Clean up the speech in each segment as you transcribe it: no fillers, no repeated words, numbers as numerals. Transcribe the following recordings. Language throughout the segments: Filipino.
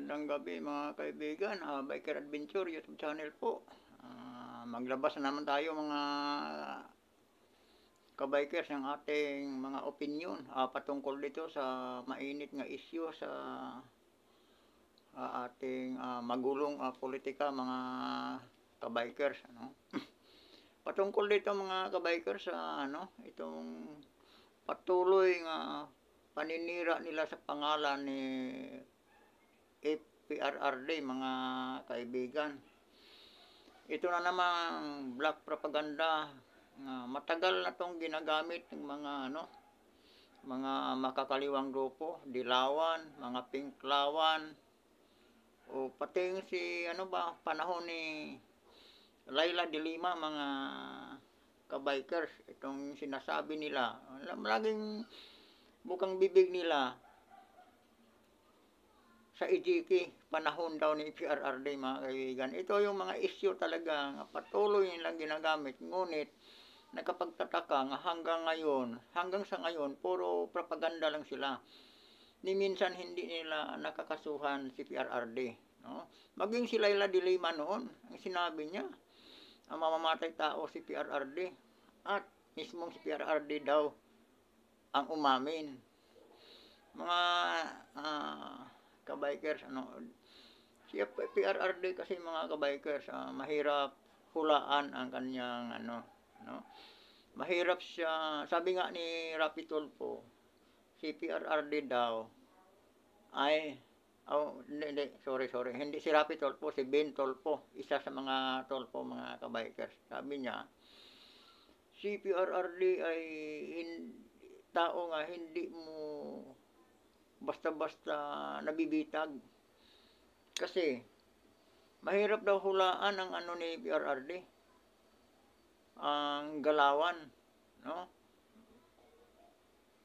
Magandang gabi mga kaibigan, Biker Adventure YouTube channel po. Maglabas na naman tayo mga kabikers ng ating mga opinion patungkol dito sa mainit nga issue sa ating magulong politika mga kabikers, ano. Patungkol dito mga kabikers sa itong patuloy nga paninira nila sa pangalan ni PRRD mga kaibigan. Ito na namang black propaganda nga matagal na tong ginagamit ng mga makakaliwang grupo, dilawan, mga pinklawan, o pati si panahon ni Laila de Lima mga kabikers, itong sinasabi nila, laging bukang bibig nila sa EJK, panahon daw ni PRRD mga kaibigan. Ito yung mga issue talaga nga patuloy nilang ginagamit. Ngunit nakapagtataka nga hanggang sa ngayon, puro propaganda lang sila. Ni minsan hindi nila nakakasuhan si PRRD. No? Maging si Laila de Lima noon, ang sinabi niya, ang mamamatay tao si PRRD. At mismong si PRRD daw ang umamin. Mga kabikers, si PRRD kasi mga kabikers, mahirap hulaan ang kanyang mahirap siya. Sabi nga ni Rapi Tulfo, si PRRD daw ay hindi si Rapi Tulfo, si Ben Tulfo, isa sa mga Tulfo mga kabikers. Sabi niya, si PRRD ay tao nga hindi mo basta-basta nabibitag. Kasi mahirap daw hulaan ang ni PRRD, ang galawan, no?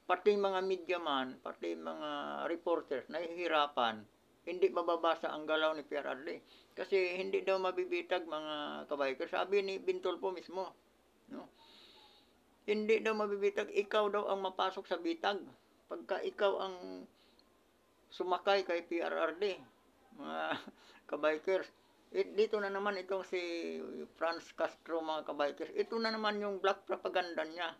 Pati mga media man, pati mga reporters nahihirapan, hindi mababasa ang galaw ni PRRD kasi hindi daw mabibitag mga kabikers. Sabi ni Bintolpo mismo, no? Hindi daw mabibitag, ikaw daw ang mapasok sa bitag pagka ikaw ang sumakay kay PRRD mga kabikers. Dito na naman itong si Franz Castro mga kabikers. Ito na naman yung black propaganda niya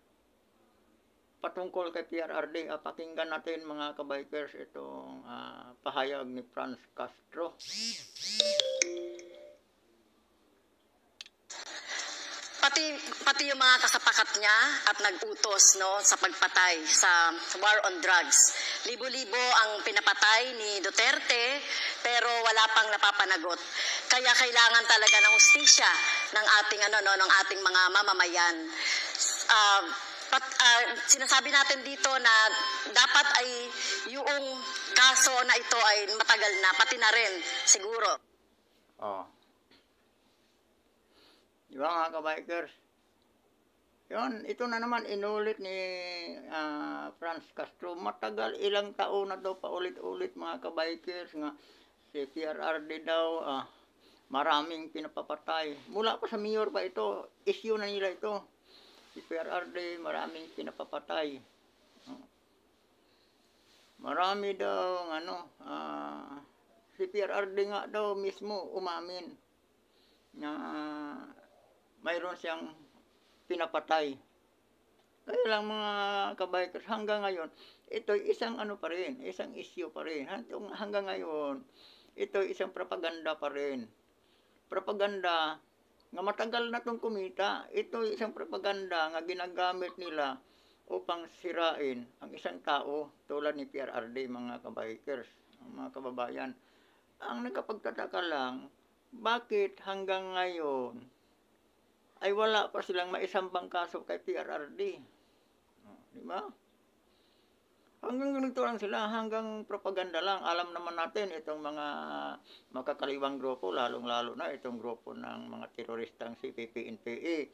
patungkol kay PRRD. Pakinggan natin mga kabikers itong pahayag ni Franz Castro. Pati yung mga kasapakat niya at nag-utos sa pagpatay sa war on drugs. Libo-libo ang pinapatay ni Duterte pero wala pang napapanagot. Kaya kailangan talaga ng hustisya ng ating ng ating mga mamamayan. Sinasabi natin dito na dapat ay yung kaso na ito ay matagal na, pati na rin siguro. Di ba mga kabikers? Yun, ito na naman inulit ni Franz Castro. Matagal, ilang taon na daw paulit-ulit mga kabikers nga si PRRD daw maraming pinapapatay. Mula pa sa mayor pa ito, issue na nila ito. Si PRRD maraming pinapapatay. Marami daw si PRRD nga daw mismo umamin na mayroon siyang pinapatay. Kaya lang mga kabikers, hanggang ngayon, ito isang pa rin, isang issue pa rin. Hanggang ngayon, ito isang propaganda pa rin. Propaganda nga matagal na itong kumita. Ito isang propaganda nga ginagamit nila upang sirain ang isang tao tulad ni PRRD mga kabikers, mga kababayan. Ang nagkapagtataka lang, bakit hanggang ngayon ay wala pa silang maisambang kaso kay PRRD? Di ba? Hanggang ganito lang sila, hanggang propaganda lang. Alam naman natin itong mga makakaliwang grupo, lalong-lalo na itong grupo ng mga teroristang CPP-NPA.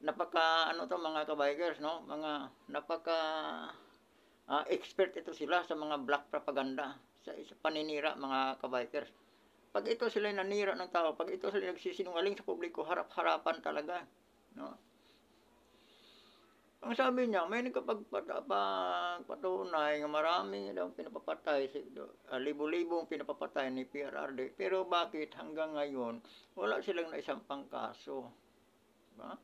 Napaka mga kabikers, no? Mga napaka expert ito sila sa mga black propaganda, sa paninira mga kabikers. Pag ito sila nanira ng tao, pag ito sila nagsisinungaling sa publiko, harap-harapan talaga, no? Ang sabi niya may pagpatunay nga marami daw pinapapatay libo-libong pinapapatay ni PRRD, pero bakit hanggang ngayon wala silang naisampang kaso, 'di ba?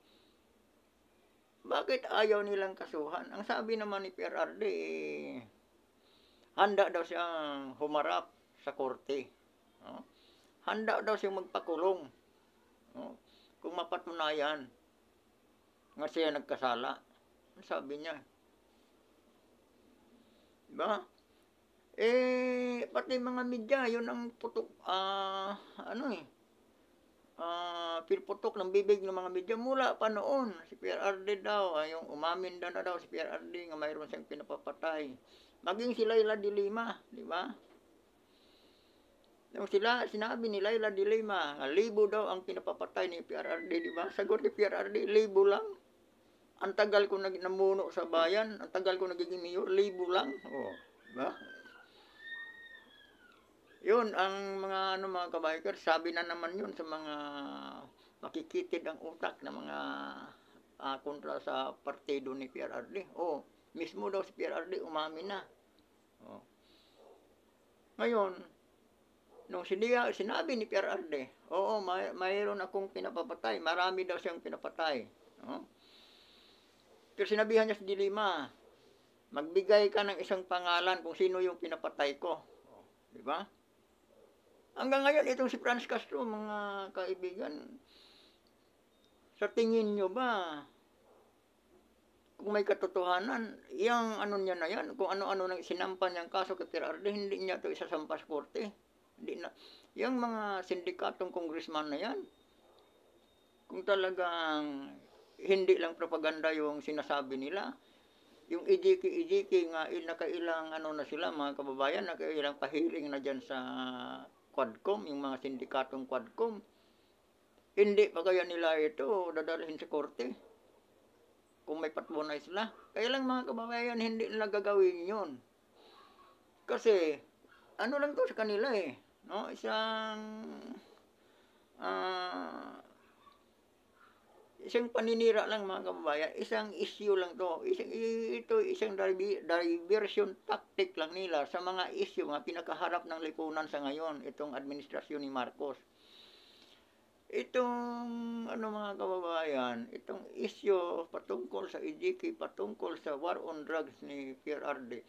Bakit ayaw nilang kasuhan? Ang sabi naman ni PRRD, handa daw siyang humarap sa korte, no? Handa daw siyang magpakulong, no? Kung mapatunayan nga siya nagkasala. Ang sabi niya, 'di ba? Pati mga media, yun ang putok, pinuputok ng bibig ng mga media mula pa noon. Si PRRD daw, yung umamin daw na daw si PRRD nga mayroon siyang pinapapatay. Maging si Laila de Lima, di ba? Yung sinabi ni Laila de Lima, nga libo daw ang pinapapatay ni PRRD, di ba? Sagot ni PRRD, libo lang. Ang tagal ko namuno sa bayan, ang tagal ko nagiging mayor, libo lang. Oh, di ba? Yun ang mga kabikers, sabi na naman yun sa mga makikitid ang utak ng mga kontra sa partido ni PRRD. Oh, mismo daw si PRRD umamin na. Oh. Ngayon, nung sinabi ni PRRD, oo, mayroon akong pinapapatay, marami daw siyang pinapatay. Oh. Pero sinabihan niya si Dilima, magbigay ka ng isang pangalan kung sino yung pinapatay ko. Oh, di ba? Hanggang ngayon, itong si Franz Castro, mga kaibigan, sa tingin nyo ba, kung may katotohanan, yung ano niya na yan, kung ano-ano nang sinampan niyang kaso kay PRRD, hindi niya ito isasampa sa korte. Hindi na. Yung mga sindikatong congressman na yan, kung talagang hindi lang propaganda yung sinasabi nila, yung ijiki nga nakailang ano na sila, mga kababayan, nakailang pahiring na dyan sa Quadcom, yung mga sindikatong Quadcom, hindi pa kaya nila ito dadalhin sa korte kung may patbunay sila. Kaya lang mga kababayan, hindi nila gagawin yun. Kasi, ano lang to sa kanila no? Isang paninira lang mga kababayan, isang issue lang to. Isang diversion tactic lang nila sa mga issue nga pinakaharap ng lipunan sa ngayon, itong administrasyon ni Marcos. Itong mga kababayan, itong issue patungkol sa EJK, patungkol sa war on drugs ni PRRD,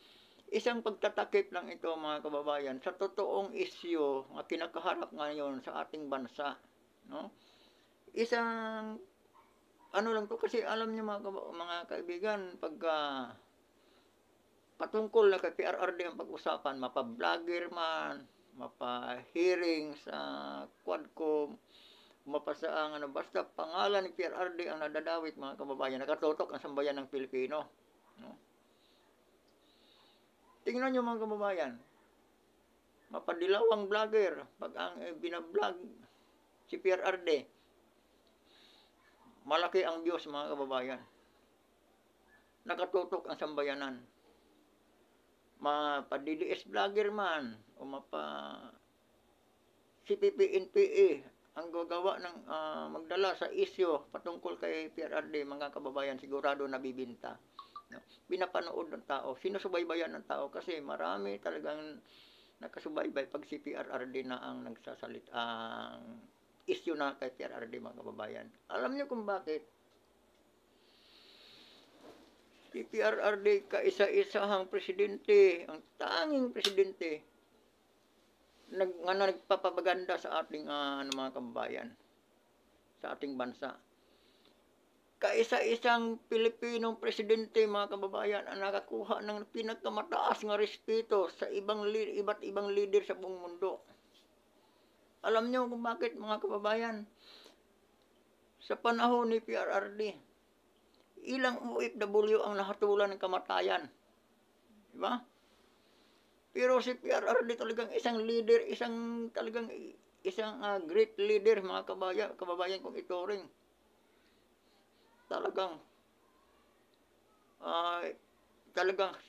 isang pagtatakip lang ito mga kababayan sa totoong issue nga pinakaharap ngayon sa ating bansa, no? Isang ano lang to, kasi alam niyo mga kaibigan, pagka patungkol na kay PRRD ang pag-usapan, mapa-vlogger man, mapa-hearing sa Quadcom, mapasa ang basta pangalan ni PRRD ang nadadawit mga kababayan, nakatutok ang sambayan ng Pilipino, no? Tingnan niyo mga kababayan, mapadilawang vlogger, pag ang binablog si PRRD, malaki ang views mga kababayan. Nakatutok ang sambayanan. Mapa-DDS vlogger man o CPP-NPA ang gagawa ng magdala sa issue patungkol kay PRRD, mga kababayan, sigurado nabibinta. No? Pinapanood ng tao, sinusubaybayan ng tao kasi marami talagang nakasubaybay pag si PRRD na ang nagsasalit ang issue na kay PRRD mga kababayan. Alam niyo kung bakit? Si PRRD kaisa-isahang presidente, ang tanging presidente nagpapaganda sa ating mga kababayan, sa ating bansa. Kaisa-isang Pilipinong presidente mga kababayan ang nakakuha ng pinakamataas nga respeto sa iba't ibang leader sa buong mundo. Alam niyo kung bakit mga kababayan? Sa panahon ni PRRD, ilang OFW ang nahatulan ng kamatayan. Diba? Pero si PRRD talagang isang leader, isang great leader mga kababayan kong ituring. Talagang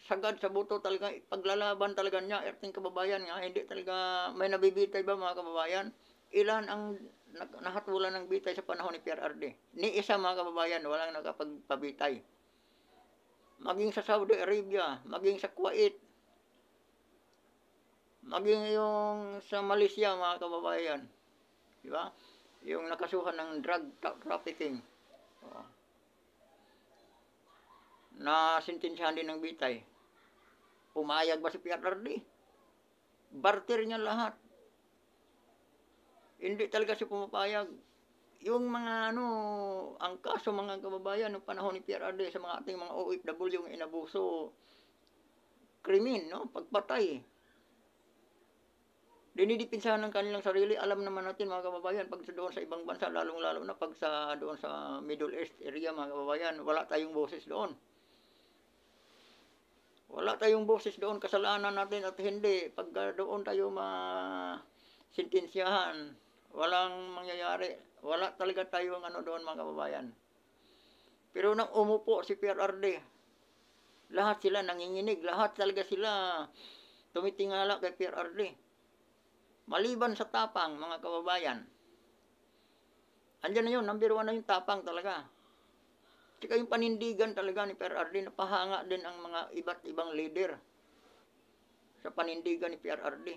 sagad sa buto, talagang paglalaban talaga niya ating kababayan nga, hindi talaga may nabibitay ba mga kababayan? Ilan ang nahatulan ng bitay sa panahon ni PRRD? Ni isa mga kababayan, walang nakapagpabitay. maging sa Saudi Arabia, maging sa Kuwait, maging yung sa Malaysia, mga kababayan. Di ba? Yung nakasuhan ng drug trafficking. Oo. Na sintensyahan din ng bitay. Pumayag ba si PRRD? Barter niya lahat. Hindi talaga siya pumapayag. Yung mga ang kaso mga kababayan noong panahon ni PRRD sa mga ating mga OFW yung inabuso, krimen, no? Pagpatay. Dinidipinsahan ng kanilang sarili. Alam naman natin mga kababayan, pag doon sa ibang bansa, lalong-lalo na pag doon sa Middle East area mga kababayan, wala tayong boses doon. Wala tayong boses doon, kasalanan natin at hindi. Pag doon tayo sintensyahan, walang mangyayari. Wala talaga tayong doon mga kababayan. Pero nang umupo si PRRD, lahat sila nanginginig, lahat talaga sila tumitingala kay PRRD. Maliban sa tapang mga kababayan. Andiyan na yun, number 1 na yung tapang talaga. Tsaka yung panindigan talaga ni PRRD, napahanga din ang mga iba't ibang leader sa panindigan ni PRRD.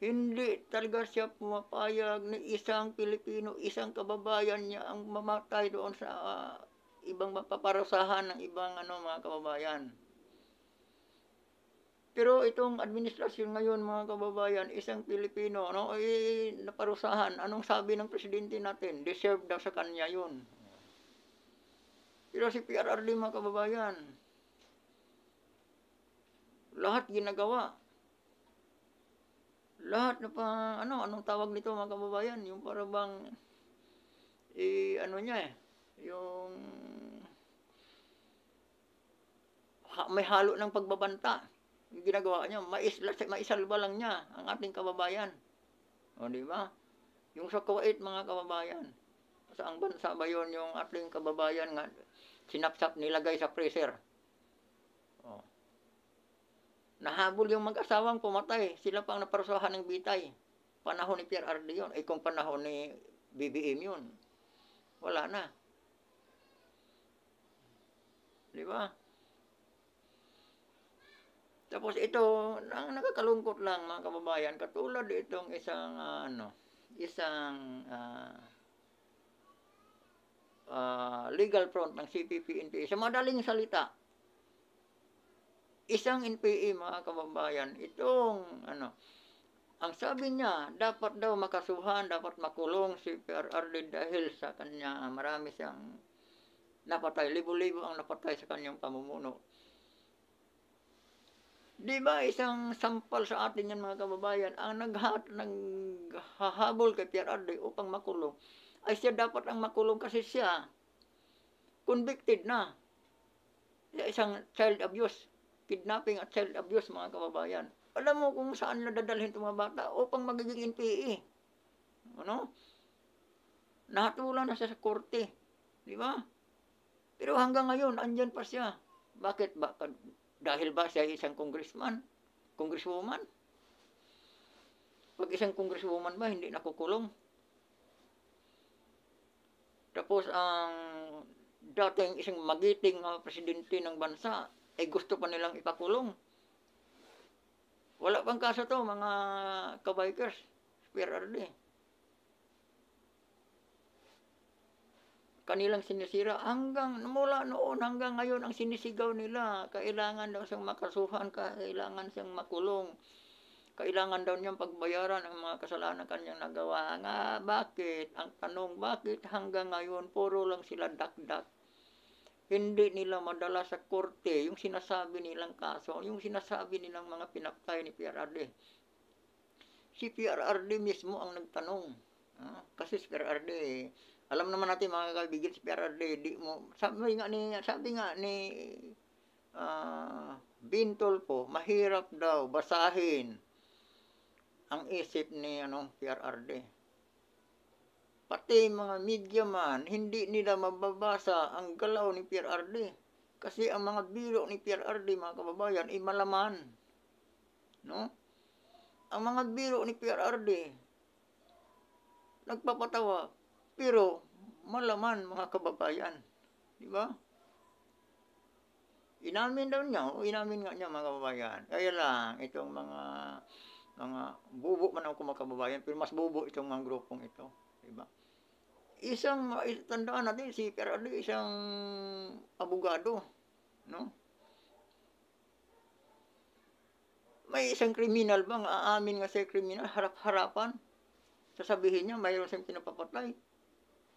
Hindi talaga siya pumapayag ni isang Pilipino, isang kababayan niya ang mamatay doon sa ibang mapaparusahan ng ibang mga kababayan. Pero itong administrasyon ngayon mga kababayan, isang Pilipino naparusahan. Anong sabi ng presidente natin? Deserve daw sa kanya yun. Pero si PRRD mga kababayan, lahat ginagawa. Lahat na anong tawag nito mga kababayan? Yung para bang, yung may halo ng pagbabanta. Yung ginagawa niya, maisalba lang niya ang ating kababayan. O, di ba? Yung sa Kuwait mga kababayan, saang bansa ba yun yung ating kababayan nga, sinapsap nilagay sa freezer. Oh. Nahabol yung mag-asawang pumatay. Sila pang naparusahan ng bitay. Panahon ni PRRD yun. Kung panahon ni BBM yun, wala na. Di ba? Tapos ito, ang nakakalungkot lang mga kababayan, katulad itong isang legal front ng CPP-NPA. Sa madaling salita, isang NPA mga kababayan, itong ang sabi niya, dapat daw makasuhan, dapat makulong si PRRD dahil sa kanya marami siyang napatay, libo-libo ang napatay sa kanyang pamumuno. Di ba isang sampal sa atin yan mga kababayan, ang naghahabol kay PRRD upang makulong, ay siya dapat ang makulong kasi siya convicted na. Isang child abuse, kidnapping at child abuse mga kababayan. Alam mo kung saan nila dadalhin itong mga bata upang magiging NPA. Nahatulan na siya sa korte. Di ba? Pero hanggang ngayon, andyan pa siya. Bakit ba? Dahil ba siya isang congresswoman? Pag isang congresswoman ba, hindi nakukulong? Tapos ang dating isang magiting presidente ng bansa, ay gusto pa nilang ipakulong. Wala pang kaso to mga kabikers, PRRD. Kanilang sinisira mula noon hanggang ngayon ang sinisigaw nila, kailangan daw siyang makasuhan, kailangan siyang makulong, kailangan daw niyang pagbayaran ang mga kasalanan kanyang nagawa. Bakit? Ang tanong, bakit hanggang ngayon puro lang sila dakdak? Hindi nila madala sa korte yung sinasabi nilang kaso, yung sinasabi nilang mga pinapatay ni PRRD. Si PRRD mismo ang nagtanong. Kasi si PRRD, alam naman natin mga kaibigan, si PRRD, sabi nga ni Bintolpo, mahirap daw basahin ang isip ni PRRD. Pati mga media man, hindi nila mababasa ang galaw ni PRRD. Kasi ang mga biro ni PRRD, mga kababayan, ay malaman. No? Ang mga biro ni PRRD, nagpapatawa, pero malaman mga kababayan. Di ba? Inamin daw niya, oo, inamin nga niya mga kababayan. Kaya lang, itong mga bubo man ako mga kababayan, pero mas bubo itong mga grupong ito. Diba? Tandaan natin, si PRRD, isang abogado. No? May isang kriminal bang aamin nga siya kriminal, harap-harapan? Sasabihin niya, mayroon siyang pinapapatay.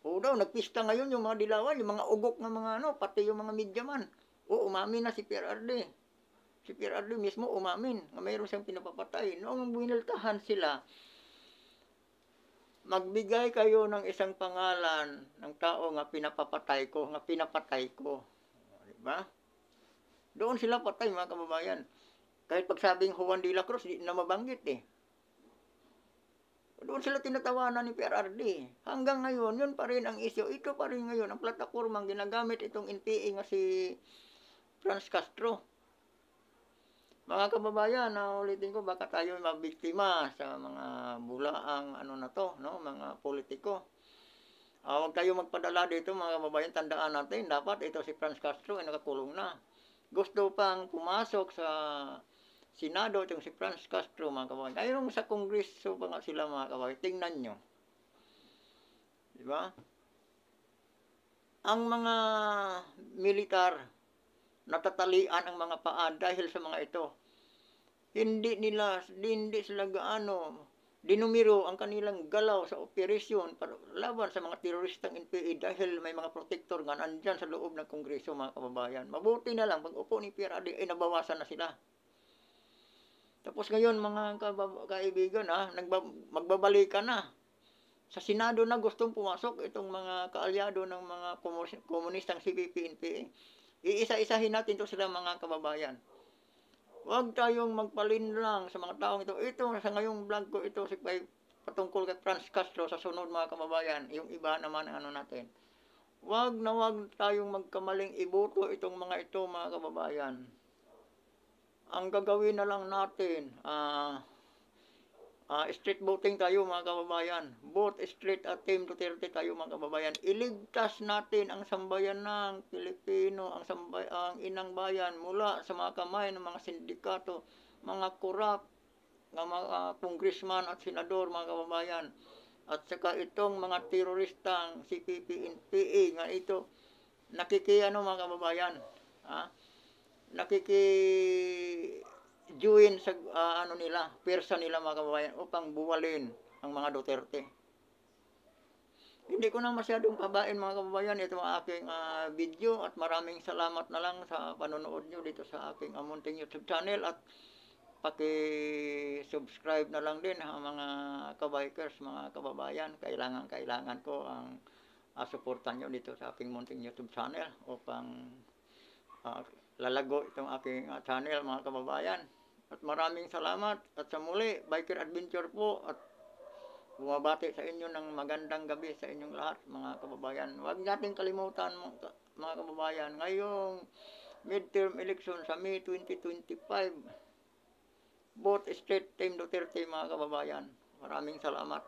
Oo daw, nagpista ngayon yung mga dilawan, yung mga ugok ng mga ano, pati yung mga midyaman. Oo, umamin na si PRRD. Si PRRD mismo umamin na mayroon siyang pinapapatay. Noong biniltahan sila, magbigay kayo ng isang pangalan ng tao nga pinapatay ko. Diba? Doon sila patay mga kababayan. Kahit pagsabing Juan de la Cruz, di na mabanggit eh. Doon sila tinatawanan ni PRRD. Hanggang ngayon, yun pa rin ang isyo. Ito pa rin ngayon, ang platapormang ginagamit itong NPA nga si Franz Castro. Mga kababayan, ulitin ko, baka tayo mabiktima sa mga bulaang ano na to, no? Mga politiko. Huwag tayo magpadala dito mga kababayan, tandaan natin, dapat ito si Franz Castro ay nakakulong na. Gusto pang pumasok sa Senado itong si Franz Castro mga kababayan. Ayun sa Kongreso pa nga sila mga kababayan, tingnan nyo. Diba? Ang mga militar, natatalian ang mga paa dahil sa mga ito. Hindi sila gaano dinumiro ang kanilang galaw sa operasyon para laban sa mga teroristang NPA dahil may mga protector nga nandyan sa loob ng Kongreso mga kababayan. Mabuti na lang, pag upo ni PRRD ay nabawasan na sila. Tapos ngayon mga kaibigan, magbabalikan na. Sa Senado na gustong pumasok itong mga kaalyado ng mga komunistang CPP-NPA. Iisa-isahin natin to sila mga kababayan. Huwag tayong magpalinlang sa mga taong ito. Ito, sa ngayong vlog ko, ito patungkol kay Franz Castro sa sunod mga kababayan. Yung iba naman ang ano natin. Huwag tayong magkamaling iboto itong mga ito mga kababayan. Ang gagawin na lang natin, street voting tayo mga kababayan. Vote straight at Team Duterte tayo mga kababayan. Iligtas natin ang sambayan ng Pilipino, ang inang bayan mula sa mga kamay ng mga sindikato, mga korap, mga congressman at senador mga kababayan. At saka itong mga teroristang CPP, NPA nga ito, mga kababayan. Join sa persa nila mga kababayan upang buwalin ang mga Duterte. Hindi ko na masyadong pabain mga kababayan ito ang aking video at maraming salamat na lang sa panonood nyo dito sa aking munting YouTube channel at paki-subscribe na lang din mga kabikers, mga kababayan. Kailangan ko ang suportan nyo dito sa aking munting YouTube channel upang lalago itong aking channel mga kababayan. At maraming salamat at sa muli, Biker Adventure po at bumabati sa inyo ng magandang gabi sa inyong lahat mga kababayan. Huwag natin kalimutan mga kababayan, ngayong midterm election sa May 2025, vote straight Team Duterte mga kababayan. Maraming salamat.